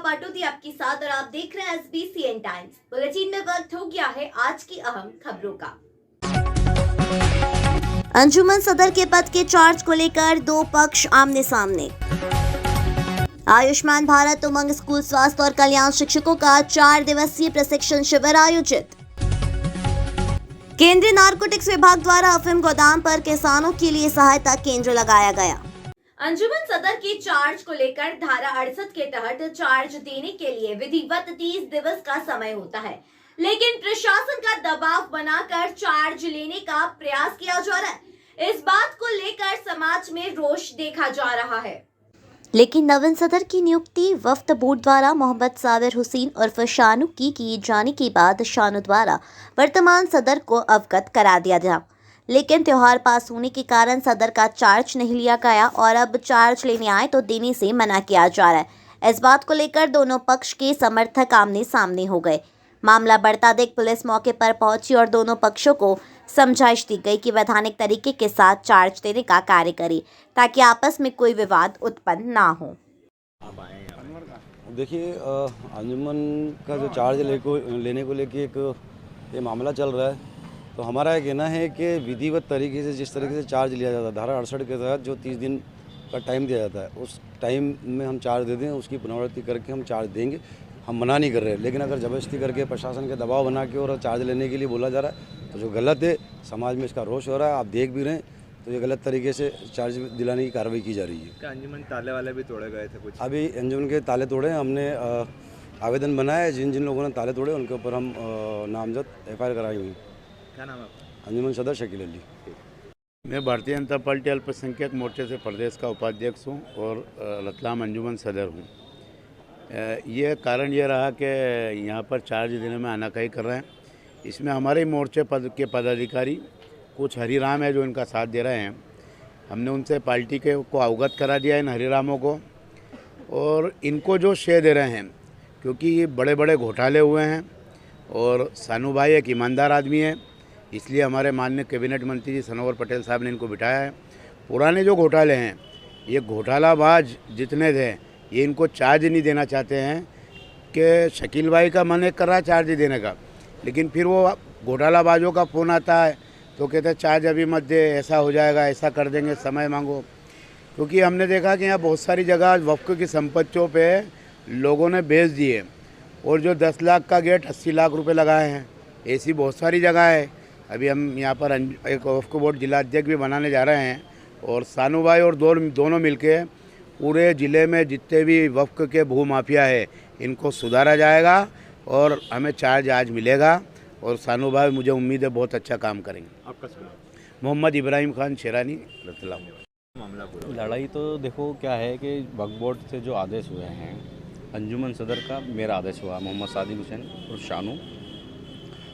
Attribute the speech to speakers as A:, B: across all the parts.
A: पाटोदी आपके साथ और आप देख रहे हैं SBCN टाइम्स। बुलेटिन में वक्त हो गया है आज की अहम खबरों का। अंजुमन सदर के पद के चार्ज को लेकर दो पक्ष आमने सामने। आयुष्मान भारत उमंग स्कूल स्वास्थ्य और कल्याण शिक्षकों का 4 दिवसीय प्रशिक्षण शिविर आयोजित। केंद्रीय नारकोटिक्स विभाग द्वारा अफीम गोदाम पर किसानों के लिए सहायता केंद्र लगाया गया। अंजुमन सदर के चार्ज को लेकर धारा 68 के तहत चार्ज देने के लिए विधिवत 30 दिवस का समय होता है, लेकिन प्रशासन का दबाव बनाकर चार्ज लेने का प्रयास किया जा रहा है। इस बात को लेकर समाज में रोष देखा जा रहा है, लेकिन नवीन सदर की नियुक्ति वफ्द बोर्ड द्वारा मोहम्मद साबिर हुसैन उर्फ शानू की किए जाने के बाद शानू द्वारा वर्तमान सदर को अवगत करा दिया गया, लेकिन त्योहार पास होने के कारण सदर का चार्ज नहीं लिया गया और अब चार्ज लेने आए तो देने से मना किया जा रहा है। इस बात को लेकर दोनों पक्ष के समर्थक आमने सामने हो गए। मामला बढ़ता देख पुलिस मौके पर पहुंची और दोनों पक्षों को समझाइश दी गई कि वैधानिक तरीके के साथ चार्ज देने का कार्य करे ताकि आपस में कोई विवाद उत्पन्न ना हो।
B: देखिए, अंजुमन का जो चार्ज लेने को लेके एक ये मामला चल रहा है, तो हमारा ये कहना है कि विधिवत तरीके से जिस तरीके से चार्ज लिया जाता है धारा 68 के तहत जो 30 दिन का टाइम दिया जाता है, उस टाइम में हम चार्ज दे दें, उसकी पुनरावृत्ति करके हम चार्ज देंगे। हम मना नहीं कर रहे, लेकिन अगर ज़बरदस्ती करके प्रशासन के दबाव बना के और चार्ज लेने के लिए बोला जा रहा है तो जो गलत है, समाज में इसका रोष हो रहा है। आप देख भी रहे हैं, तो ये गलत तरीके से चार्ज दिलाने की कार्रवाई की जा रही है।
C: क्या अंजुमन ताले वाले भी तोड़े गए थे कुछ?
B: अभी अंजुमन के ताले तोड़े, हमने आवेदन बनाया है। जिन जिन लोगों ने ताले तोड़े उनके ऊपर हम नामजद FIR कराई हुई।
C: क्या नाम है आपका?
B: अंजुमन सदर शकील अली।
D: मैं भारतीय जनता पार्टी अल्पसंख्यक मोर्चे से प्रदेश का उपाध्यक्ष हूँ और रतलाम अंजुमन सदर हूँ। ये कारण ये रहा कि यहाँ पर चार्ज देने में आनाकानी कर रहे हैं। इसमें हमारे मोर्चे के पदाधिकारी कुछ हरिराम है जो इनका साथ दे रहे हैं। हमने उनसे पार्टी को अवगत करा दिया इन हरिरामों को, और इनको जो श्रेय दे रहे हैं क्योंकि ये बड़े बड़े घोटाले हुए हैं और सानू भाई एक ईमानदार आदमी है, इसलिए हमारे माननीय कैबिनेट मंत्री जी सनोवर पटेल साहब ने इनको बिठाया है। पुराने जो घोटाले हैं, ये घोटालाबाज जितने थे ये इनको चार्ज नहीं देना चाहते हैं कि शकील भाई का मन एक कर रहा है चार्ज देने का, लेकिन फिर वो घोटालाबाजों का फ़ोन आता है तो कहते हैं चार्ज अभी मत दे, ऐसा हो जाएगा, ऐसा कर देंगे, समय मांगो। क्योंकि हमने देखा कि यहाँ बहुत सारी जगह वक्फ की संपत्तियों पे लोगों ने बेच दिए और जो 10 लाख का गेट 80 लाख रुपए लगाए हैं, ऐसी बहुत सारी जगह है। अभी हम यहाँ पर एक वक्फ बोर्ड जिला अध्यक्ष भी बनाने जा रहे हैं और सानू भाई और दोनों मिलके पूरे ज़िले में जितने भी वक्फ के भू माफिया है इनको सुधारा जाएगा और हमें चार्ज आज मिलेगा। और सानू भाई मुझे उम्मीद है बहुत अच्छा काम करेंगे।
C: आपका सुना?
D: मोहम्मद इब्राहिम खान शेरानी, रतलाम।
C: मामला पूरा
E: लड़ाई तो देखो क्या है कि वक्फ बोर्ड से जो आदेश हुए हैं, अंजुमन सदर का मेरा आदेश हुआ, मोहम्मद सादिक हुसैन और शानू।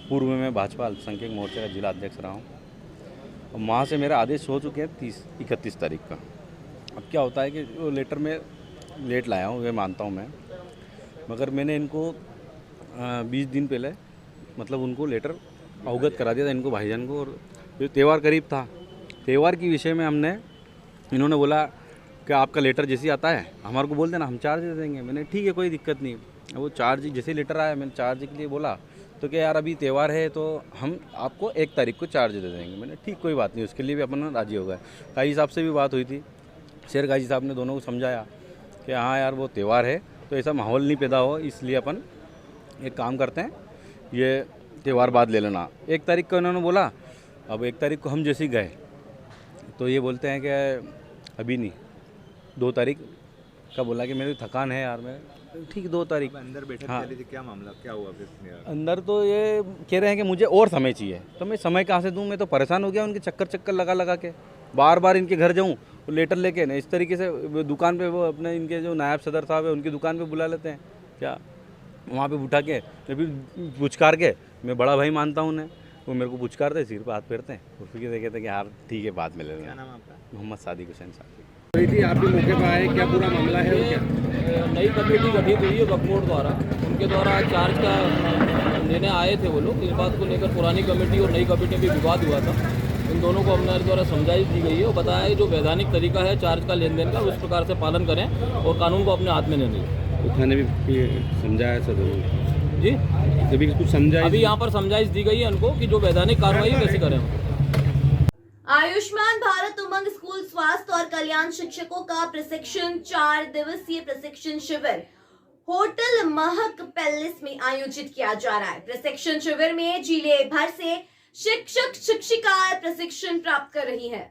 E: पूर्व में मैं भाजपा अल्पसंख्यक मोर्चे का जिला अध्यक्ष रहा हूँ और वहाँ से मेरा आदेश हो चुके हैं 31 तारीख का। अब क्या होता है कि वो लेटर में लेट लाया हूँ, ये मानता हूँ मैं, मगर मैंने इनको 20 दिन पहले मतलब उनको लेटर अवगत करा दिया था, इनको भाईजान को। और जो त्यौहार करीब था, त्यौहार के विषय में इन्होंने बोला कि आपका लेटर जैसे आता है हमारे को बोल देना, हम चार्ज दे देंगे। मैंने ठीक है, कोई दिक्कत नहीं। वो चार्ज जैसे लेटर आया, मैंने चार्ज के लिए बोला तो क्या यार अभी त्यौहार है तो हम आपको 1 तारीख को चार्ज दे देंगे। मैंने ठीक, कोई बात नहीं, उसके लिए भी अपन राजी हो गए। काजी साहब से भी बात हुई थी, शेर काजी साहब ने दोनों को समझाया कि हाँ यार वो त्यौहार है तो ऐसा माहौल नहीं पैदा हो, इसलिए अपन एक काम करते हैं, ये त्यौहार बाद ले लेना। 1 तारीख को उन्होंने बोला। अब 1 तारीख को हम जैसे ही गए तो ये बोलते हैं कि अभी नहीं, 2 तारीख का बोला कि मेरी थकान है यार। मैं ठीक 2 तारीख।
C: अंदर बैठक
E: हाँ।
C: चली थी, क्या मामला क्या हुआ फिर?
E: अंदर तो ये कह रहे हैं कि मुझे और समय चाहिए, तो मैं समय कहाँ से दूँ? मैं तो परेशान हो गया उनके चक्कर लगा के, बार बार इनके घर जाऊँ तो लेटर लेके ना इस तरीके से दुकान पे वो अपने इनके जो नायब सदर साहब है उनकी दुकान पे बुला लेते हैं, क्या वहाँ पे उठा के फिर पुचकार के, मैं बड़ा भाई मानता हूँ उन्हें, वो मेरे को पुचकारते, सिर पे हाथ फेरते हैं और फिर कहते हैं कि यार ठीक है बाद में ले लेंगे।
C: क्या नाम आपका?
E: मोहम्मद सादिक हुसैन साहब।
F: आप भी मौके पर आए, क्या पूरा मामला है और क्या?
G: नई कमेटी गठित हुई है वक्फ बोर्ड द्वारा, उनके द्वारा चार्ज का लेने आए थे वो लोग। इस बात को लेकर पुरानी कमेटी और नई कमेटी में विवाद हुआ था, इन दोनों को हमारे द्वारा समझाइश दी गई है और बताया है जो वैधानिक तरीका है चार्ज का लेन देन का उस प्रकार से पालन करें और कानून को अपने हाथ में लें।
F: थाने में समझाया सदर
G: जी
F: कभी कुछ समझा
G: अभी यहाँ पर समझाइश दी गई है उनको कि जो वैधानिक कार्रवाई है कैसे करें हम।
A: आयुष्मान भारत उमंग स्कूल स्वास्थ्य और कल्याण शिक्षकों का प्रशिक्षण 4 दिवसीय प्रशिक्षण शिविर होटल महक पैलेस में आयोजित किया जा रहा है। प्रशिक्षण शिविर में जिले भर से शिक्षक शिक्षिकाएं प्रशिक्षण प्राप्त कर रही है।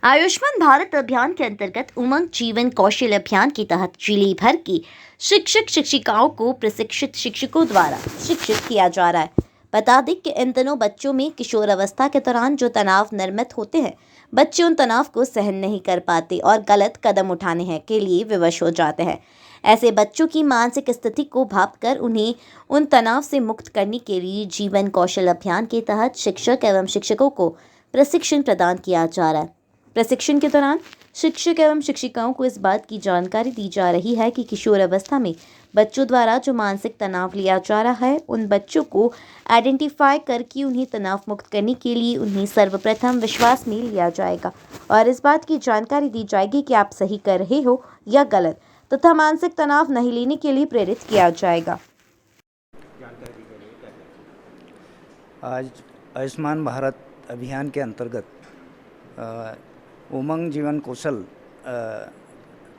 A: आयुष्मान भारत अभियान के अंतर्गत उमंग जीवन कौशल अभियान के तहत जिले भर की शिक्षक शिक्षिकाओं को प्रशिक्षित शिक्षकों द्वारा शिक्षित किया जा रहा है। बता दें कि इन दिनों बच्चों में किशोर अवस्था के दौरान जो तनाव निर्मित होते हैं, बच्चे उन तनाव को सहन नहीं कर पाते और गलत कदम उठाने हैं के लिए विवश हो जाते हैं। ऐसे बच्चों की मानसिक स्थिति को भांपकर उन्हें उन तनाव से मुक्त करने के लिए जीवन कौशल अभियान के तहत शिक्षक एवं शिक्षकों को प्रशिक्षण प्रदान किया जा रहा है। प्रशिक्षण के दौरान शिक्षक एवं शिक्षिकाओं को इस बात की जानकारी दी जा रही है कि किशोर अवस्था में बच्चों द्वारा जो मानसिक तनाव लिया जा रहा है, उन बच्चों को आइडेंटिफाई करके उन्हें तनाव मुक्त करने के लिए उन्हें सर्वप्रथम विश्वास में लिया जाएगा और इस बात की जानकारी दी जाएगी कि आप सही कर रहे हो या गलत, तथा मानसिक तनाव नहीं लेने के लिए प्रेरित किया जाएगा।
H: आज आयुष्मान भारत अभियान के अंतर्गत उमंग जीवन कौशल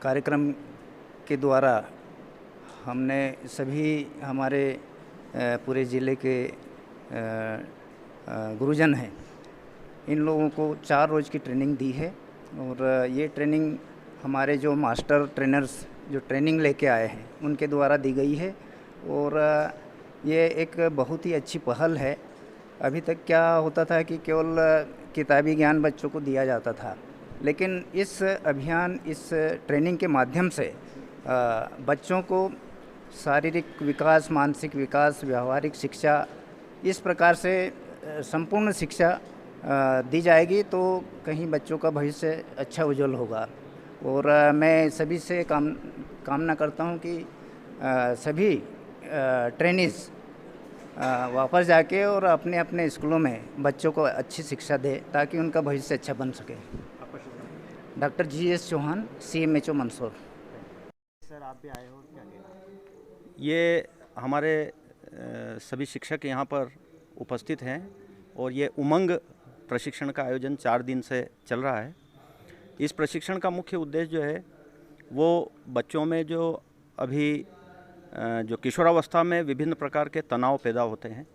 H: कार्यक्रम के द्वारा हमने सभी हमारे पूरे ज़िले के गुरुजन हैं, इन लोगों को 4 रोज़ की ट्रेनिंग दी है और ये ट्रेनिंग हमारे जो मास्टर ट्रेनर्स जो ट्रेनिंग लेके आए हैं उनके द्वारा दी गई है और ये एक बहुत ही अच्छी पहल है। अभी तक क्या होता था कि केवल किताबी ज्ञान बच्चों को दिया जाता था, लेकिन इस अभियान इस ट्रेनिंग के माध्यम से बच्चों को शारीरिक विकास, मानसिक विकास, व्यावहारिक शिक्षा, इस प्रकार से संपूर्ण शिक्षा दी जाएगी तो कहीं बच्चों का भविष्य अच्छा उज्जवल होगा। और मैं सभी से कामना करता हूं कि सभी ट्रेनिज़ वापस जाके और अपने अपने स्कूलों में बच्चों को अच्छी शिक्षा दे ताकि उनका भविष्य अच्छा बन सके। Doctor GS Chauhan, CMHO Mandsaur.
C: Sir आप भी आए हो, क्या कहना?
E: ये हमारे सभी शिक्षक यहाँ पर उपस्थित हैं और ये उमंग प्रशिक्षण का आयोजन 4 दिन से चल रहा है। इस प्रशिक्षण का मुख्य उद्देश्य जो है वो बच्चों में जो अभी जो किशोरावस्था में विभिन्न प्रकार के तनाव पैदा होते हैं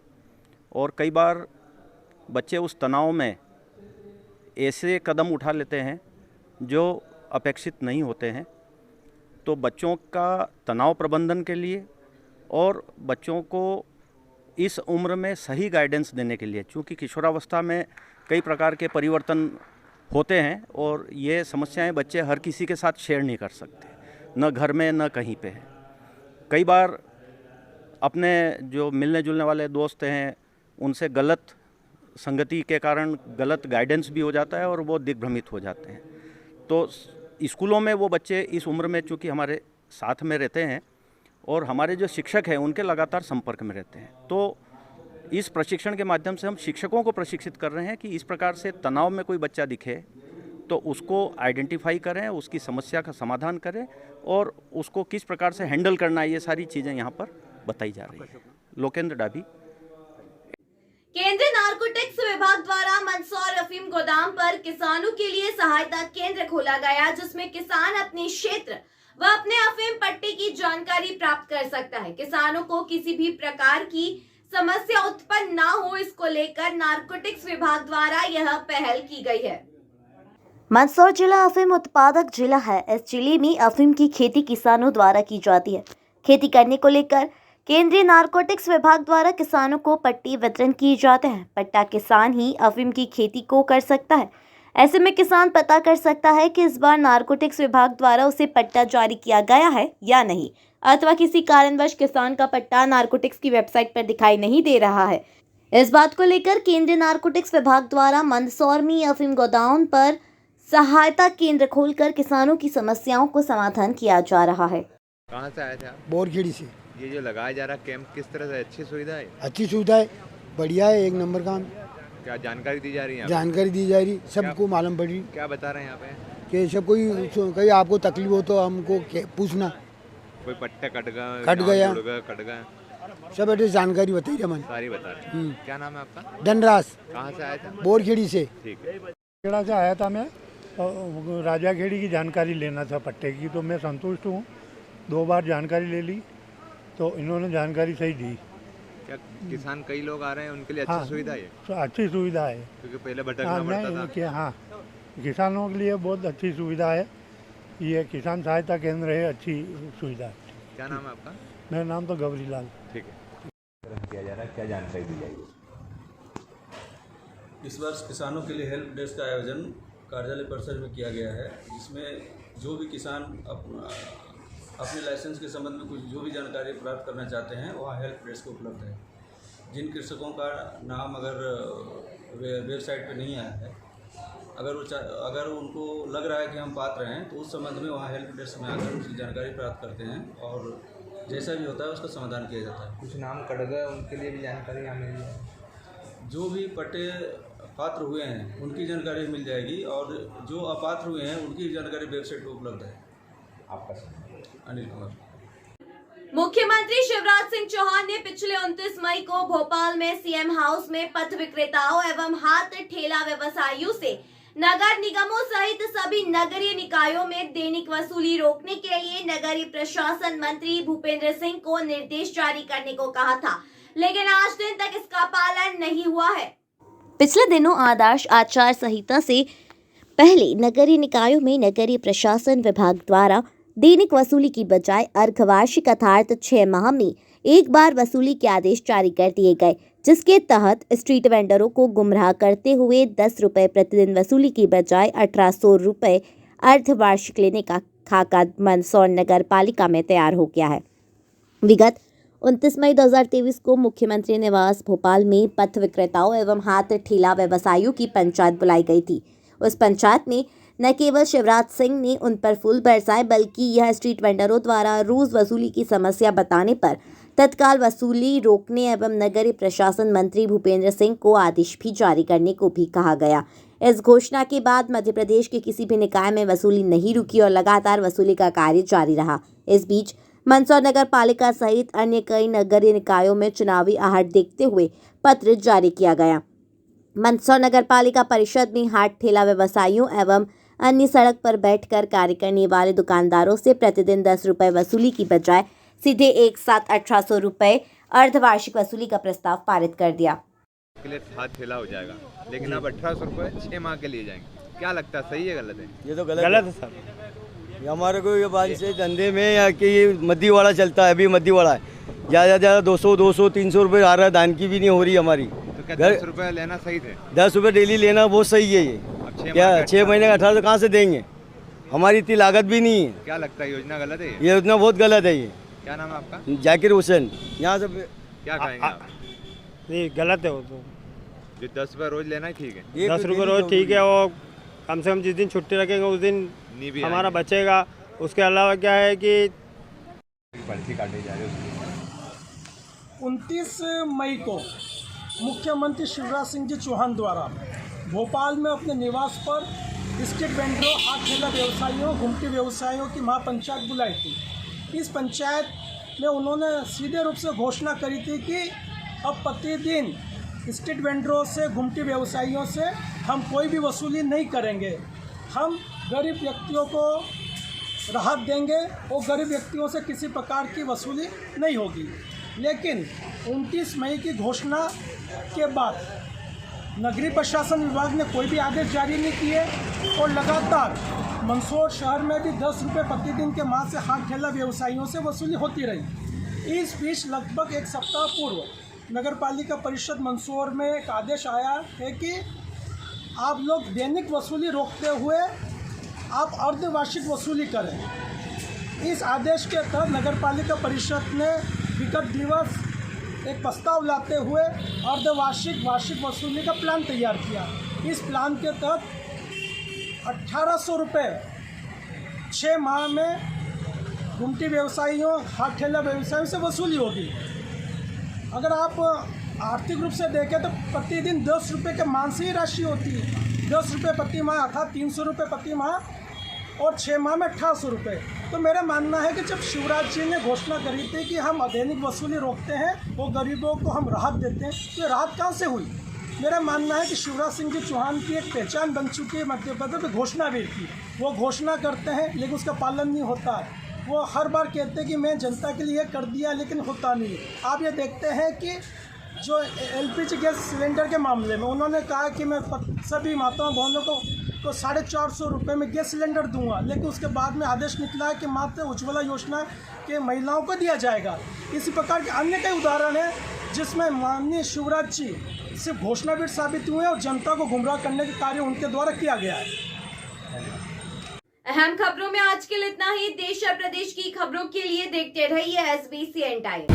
E: और कई बार बच्चे उस तनाव में ऐसे कदम उठा लेते हैं जो अपेक्षित नहीं होते हैं। तो बच्चों का तनाव प्रबंधन के लिए और बच्चों को इस उम्र में सही गाइडेंस देने के लिए, चूँकि किशोरावस्था में कई प्रकार के परिवर्तन होते हैं और ये समस्याएं बच्चे हर किसी के साथ शेयर नहीं कर सकते, न घर में न कहीं पे है। कई बार अपने जो मिलने जुलने वाले दोस्त हैं उनसे गलत संगति के कारण गलत गाइडेंस भी हो जाता है और वो दिग्भ्रमित हो जाते हैं। तो स्कूलों में वो बच्चे इस उम्र में चूँकि हमारे साथ में रहते हैं और हमारे जो शिक्षक हैं उनके लगातार संपर्क में रहते हैं, तो इस प्रशिक्षण के माध्यम से हम शिक्षकों को प्रशिक्षित कर रहे हैं कि इस प्रकार से तनाव में कोई बच्चा दिखे तो उसको आइडेंटिफाई करें, उसकी समस्या का समाधान करें और उसको किस प्रकार से हैंडल करना है, ये सारी चीज़ें यहाँ पर बताई जा रही हैं। लोकेंद्र डाभी।
A: केंद्रीय नारकोटिक्स विभाग द्वारा मंदसौर अफीम गोदाम पर किसानों के लिए सहायता केंद्र खोला गया, जिसमें किसान अपने क्षेत्र व अपने अफीम पट्टी की जानकारी प्राप्त कर सकता है। किसानों को किसी भी प्रकार की समस्या उत्पन्न ना हो, इसको लेकर नारकोटिक्स विभाग द्वारा यह पहल की गई है। मंदसौर जिला अफीम उत्पादक जिला है। इस जिले में अफीम की खेती किसानों द्वारा की जाती है। खेती करने को लेकर केंद्रीय नारकोटिक्स विभाग द्वारा किसानों को पट्टी वितरण किए जाते हैं। पट्टा किसान ही अफीम की खेती को कर सकता है। ऐसे में किसान पता कर सकता है कि इस बार नारकोटिक्स विभाग द्वारा उसे पट्टा जारी किया गया है या नहीं, अथवा किसी कारणवश किसान का पट्टा नारकोटिक्स की वेबसाइट पर दिखाई नहीं दे रहा है। इस बात को लेकर केंद्रीय नारकोटिक्स विभाग द्वारा मंदसौर में अफीम गोदाम पर सहायता केंद्र खोलकर किसानों की समस्याओं को समाधान किया जा रहा है।
C: कहाँ से आए थे आप?
I: बोरखेड़ी से।
C: ये जो लगाया जा रहा कैंप किस तरह से, अच्छी सुविधा है?
I: अच्छी सुविधा है, बढ़िया है, एक नंबर काम।
C: क्या जानकारी दी जा रही है?
I: जानकारी दी जा रही, सबको मालूम पड़ रही।
C: क्या बता रहे हैं यहाँ पे?
I: कि सब कोई आपको तकलीफ हो तो हमको पूछना।
J: कोई पट्टा कट गया,
I: कट गया।
J: जुड़ गया, कट गया,
I: सब एड्रेस जानकारी बताई रमन
J: सारी बता रहे हैं। क्या नाम है आपका?
I: धनराज
J: कहाँ से आए थे?
I: बोरखेड़ी से।
J: ठीक है।
K: खेड़ा से आया था मैं, राजा खेड़ी की जानकारी लेना था पट्टे की, तो मैं संतुष्ट हूँ। 2 बार जानकारी ले ली तो इन्होंने जानकारी सही दी।
J: क्या किसान कई लोग आ रहे हैं, उनके लिए अच्छी सुविधा है?
K: तो अच्छी सुविधा है,
J: क्योंकि पहले भटकना पड़ता था।
K: हाँ, किसानों के लिए बहुत अच्छी सुविधा है। ये किसान सहायता केंद्र है, अच्छी सुविधा है।
J: क्या नाम है आपका?
K: मेरा नाम तो गौरी लाल।
J: ठीक है। किया जा रहा है, क्या जानकारी दी जाएगी?
L: इस वर्ष किसानों के लिए हेल्प डेस्क का आयोजन कार्यालय परिसर में किया गया है, जिसमें जो भी किसान अपने लाइसेंस के संबंध में कुछ जो भी जानकारी प्राप्त करना चाहते हैं वहाँ हेल्प डेस्क उपलब्ध है। जिन कृषकों का नाम अगर वेबसाइट पे नहीं आया है, अगर उनको लग रहा है कि हम पात्र हैं, तो उस संबंध में वहाँ हेल्प डेस्क में आकर उसकी जानकारी प्राप्त करते हैं और जैसा भी होता है उसका समाधान किया जाता है।
J: कुछ नाम कट गए, उनके लिए भी जानकारी यहाँ मिल जाएगी।
L: जो भी पट्टे पात्र हुए हैं उनकी जानकारी मिल जाएगी और जो अपात्र हुए हैं उनकी जानकारी वेबसाइट पर उपलब्ध है।
J: आपका?
L: अनिल कुमार।
A: मुख्यमंत्री शिवराज सिंह चौहान ने पिछले 29 मई को भोपाल में सीएम हाउस में पथ विक्रेताओं एवं हाथ ठेला व्यवसायियों से नगर निगमों सहित सभी नगरीय निकायों में दैनिक वसूली रोकने के लिए नगरीय प्रशासन मंत्री भूपेंद्र सिंह को निर्देश जारी करने को कहा था, लेकिन आज दिन तक इसका पालन नहीं हुआ है। पिछले दिनों आदर्श आचार संहिता से पहले नगरीय निकायों में नगरीय प्रशासन विभाग द्वारा दैनिक वसूली की बजाय अर्धवार्षिक अर्थात 6 माह में एक बार वसूली के आदेश जारी कर दिए गए, जिसके तहत स्ट्रीट वेंडरों को गुमराह करते हुए 10 रुपए प्रतिदिन वसूली की बजाय 1800 रुपए अर्धवार्षिक लेने का खाका मंदसौर नगर पालिका में तैयार हो गया है। विगत 29 मई 2023 को मुख्यमंत्री निवास भोपाल में पथ विक्रेताओं एवं हाथ ठेला व्यवसायियों की पंचायत बुलाई गई थी। उस पंचायत में न केवल शिवराज सिंह ने उन पर फूल बरसाए, बल्कि यह स्ट्रीट वेंडरों द्वारा रोज वसूली की समस्या बताने पर तत्काल वसूली रोकने एवं नगरीय प्रशासन मंत्री भूपेंद्र सिंह को आदेश भी जारी करने को भी कहा गया। इस घोषणा के बाद मध्य प्रदेश के किसी भी निकाय में वसूली नहीं रुकी और लगातार वसूली का कार्य जारी रहा। इस बीच मंदसौर नगर पालिका सहित अन्य कई नगरीय निकायों में चुनावी आहट देखते हुए पत्र जारी किया गया। मंदसौर नगर पालिका परिषद में हाट ठेला व्यवसायियों एवं अन्य सड़क पर बैठकर कार्य करने वाले दुकानदारों से प्रतिदिन 10 रुपए वसूली की बजाय सीधे एक साथ 1800 रुपए अर्धवार्षिक वसूली का प्रस्ताव पारित कर दिया।
J: के लिए हाथ ठेला हो जाएगा, लेकिन अब 1800 रुपए 6 माह के लिए जाएंगे। क्या लगता है, सही है गलत है?
B: ये तो गलत है सर। ये हमारे को ये बात से धंधे में या कि मद्दीवाड़ा चलता है, अभी मद्दीवाड़ा है, ज़्यादा 200 300 रुपये आ रहा है, दान की भी नहीं हो रही हमारी।
J: तो क्या 10 रुपये लेना सही थे?
B: 10 रुपये डेली लेना बहुत सही है। ये क्या 6 महीने का 1800 कहाँ से देंगे? हमारी इतनी लागत भी नहीं है।
J: क्या लगता है, योजना गलत है?
B: ये योजना बहुत गलत है। ये
J: क्या नाम है आपका?
B: जाकिर हुसैन। यहाँ से
J: क्या कहेंगे आप?
K: नहीं, गलत है वो तो।
J: जो 10 रुपये रोज लेना ही ठीक है।
K: 10 रुपये रोज ठीक है, वो कम से कम जिस दिन छुट्टी रखेंगे उस दिन हमारा बचेगा। उसके अलावा क्या है कि
J: पर्ची काटी जा रही है।
M: 29 मई को मुख्यमंत्री शिवराज सिंह जी चौहान द्वारा भोपाल में अपने निवास पर स्ट्रीट वेंडरों, हाथ ठेला व्यवसायियों, घुमटी व्यवसायियों की महापंचायत बुलाई थी। इस पंचायत में उन्होंने सीधे रूप से घोषणा करी थी कि अब प्रतिदिन स्ट्रीट वेंडरों से, घुमटी व्यवसायियों से हम कोई भी वसूली नहीं करेंगे। हम गरीब व्यक्तियों को राहत देंगे और गरीब व्यक्तियों से किसी प्रकार की वसूली नहीं होगी। लेकिन 29 मई की घोषणा के बाद नगरीय प्रशासन विभाग ने कोई भी आदेश जारी नहीं किए और लगातार मंदसौर शहर में भी 10 रुपये प्रतिदिन के माह से हाथ ठेला व्यवसायियों से वसूली होती रही। इस बीच लगभग एक सप्ताह पूर्व नगर पालिका परिषद मंदसौर में एक आदेश आया है कि आप लोग दैनिक वसूली रोकते हुए आप अर्धवार्षिक वसूली करें। इस आदेश के तहत नगर पालिका परिषद ने विगत दिवस एक प्रस्ताव लाते हुए अर्धवार्षिक वार्षिक वसूली का प्लान तैयार किया। इस प्लान के तहत 1800 रुपये 6 माह में घुमटी व्यवसायियों, हाथ ठेला व्यवसायियों से वसूली होगी। अगर आप आर्थिक रूप से देखें तो प्रतिदिन 10 रुपये के मानसी राशि होती है। 10 रुपये प्रति माह अर्थात 300 रुपये प्रति माह और 6 माह में 1800 रुपये। तो मेरा मानना है कि जब शिवराज जी ने घोषणा करी थी कि हम अदैनिक वसूली रोकते हैं और गरीबों को हम राहत देते हैं, तो ये राहत कहाँ से हुई? मेरा मानना है कि शिवराज सिंह जी चौहान की एक पहचान बन चुकी है मध्य प्रदेश में घोषणा भी की। वो घोषणा करते हैं लेकिन उसका पालन नहीं होता है। वो हर बार कहते हैं कि मैं जनता के लिए कर दिया, लेकिन होता नहीं। आप ये देखते हैं कि जो LPG गैस सिलेंडर के मामले में उन्होंने कहा कि मैं सभी माताओं बहनों को 450 रुपये में गैस सिलेंडर दूंगा, लेकिन उसके बाद में आदेश निकला है कि मात्र उज्ज्वला योजना के महिलाओं को दिया जाएगा। इसी प्रकार के अन्य कई उदाहरण हैं जिसमें माननीय शिवराज जी सिर्फ घोषणावीर साबित हुए और जनता को गुमराह करने के कार्य उनके द्वारा किया गया है।
A: अहम खबरों में आज के लिए इतना ही। देश और प्रदेश की खबरों के लिए देखते रहिए SBCN टाइम।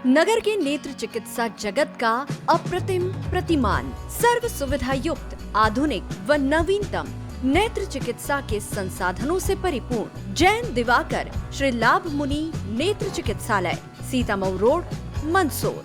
N: नगर के नेत्र चिकित्सा जगत का अप्रतिम प्रतिमान, सर्व सुविधा युक्त, आधुनिक व नवीनतम नेत्र चिकित्सा के संसाधनों से परिपूर्ण जैन दिवाकर श्री लाभ मुनि नेत्र चिकित्सालय, सीतामऊ रोड, मंदसौर।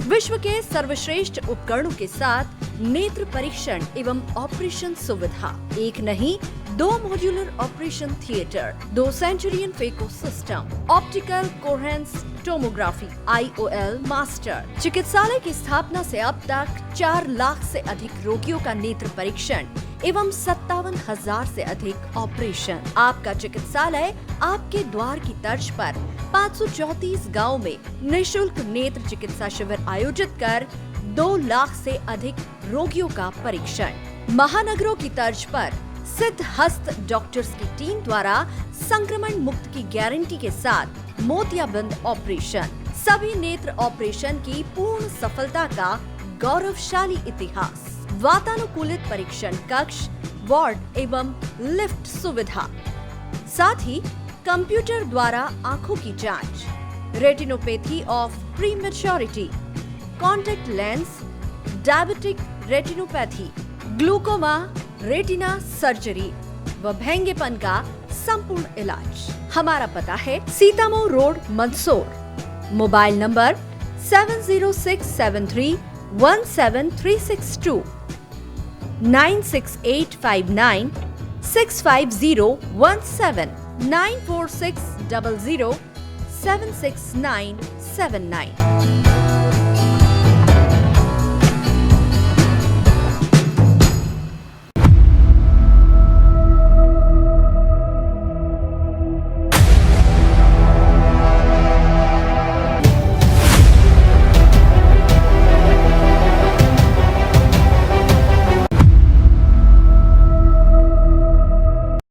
N: विश्व के सर्वश्रेष्ठ उपकरणों के साथ नेत्र परीक्षण एवं ऑपरेशन सुविधा, एक नहीं 2 modular operation theatre, 2 Centurion phaco system, optical coherence tomography, IOL master. चिकित्सालय की स्थापना से अब तक 4 लाख से अधिक रोगियों का नेत्र परीक्षण एवं 57,000 से अधिक ऑपरेशन। आपका चिकित्सालय आपके द्वार की तर्ज पर 534 गाँव में निःशुल्क नेत्र चिकित्सा शिविर आयोजित कर 2 लाख से अधिक रोगियों का परीक्षण। महानगरों की तर्ज पर सिद्ध हस्त डॉक्टर्स की टीम द्वारा संक्रमण मुक्त की गारंटी के साथ मोतियाबिंद ऑपरेशन। सभी नेत्र ऑपरेशन की पूर्ण सफलता का गौरवशाली इतिहास। वातानुकूलित परीक्षण कक्ष, वार्ड एवं लिफ्ट सुविधा, साथ ही कंप्यूटर द्वारा आंखों की जांच, retinopathy of prematurity, contact lens, diabetic retinopathy, glaucoma, retina surgery व भेंगेपन का संपूर्ण इलाज। हमारा पता है Sitamau road, Mandsaur. Mobile number 7067317362, 96859650179, 94600766979।